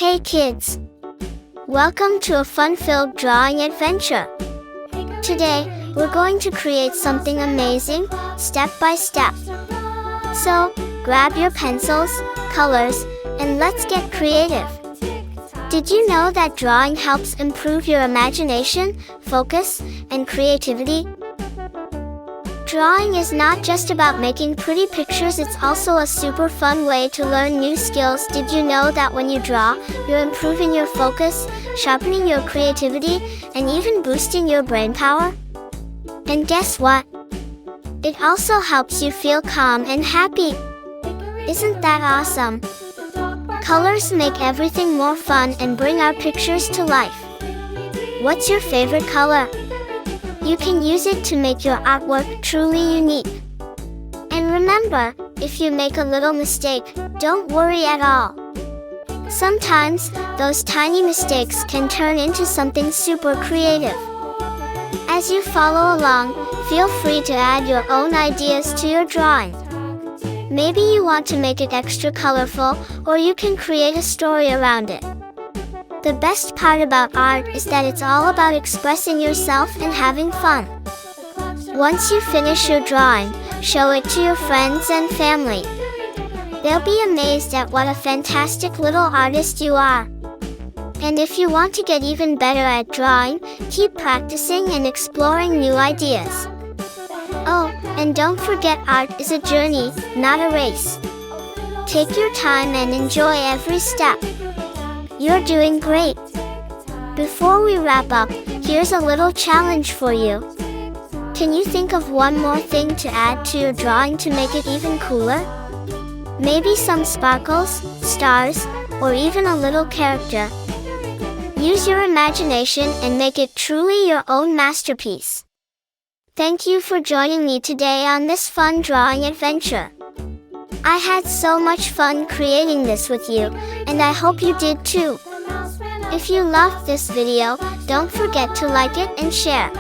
Hey kids! Welcome to a fun-filled drawing adventure. Today, we're going to create something amazing, step by step. So, grab your pencils, colors, and let's get creative. Did you know that drawing helps improve your imagination, focus, and creativity? Drawing is not just about making pretty pictures, it's also a super fun way to learn new skills. Did you know that when you draw, you're improving your focus, sharpening your creativity, and even boosting your brain power? And guess what? It also helps you feel calm and happy. Isn't that awesome? Colors make everything more fun and bring our pictures to life. What's your favorite color? You can use it to make your artwork truly unique. And remember, if you make a little mistake, don't worry at all. Sometimes, those tiny mistakes can turn into something super creative. As you follow along, feel free to add your own ideas to your drawing. Maybe you want to make it extra colorful, or you can create a story around it. The best part about art is that it's all about expressing yourself and having fun. Once you finish your drawing, show it to your friends and family. They'll be amazed at what a fantastic little artist you are. And if you want to get even better at drawing, keep practicing and exploring new ideas. Oh, and don't forget, art is a journey, not a race. Take your time and enjoy every step. You're doing great! Before we wrap up, here's a little challenge for you. Can you think of one more thing to add to your drawing to make it even cooler? Maybe some sparkles, stars, or even a little character. Use your imagination and make it truly your own masterpiece. Thank you for joining me today on this fun drawing adventure. I had so much fun creating this with you, and I hope you did too. If you loved this video, don't forget to like it and share.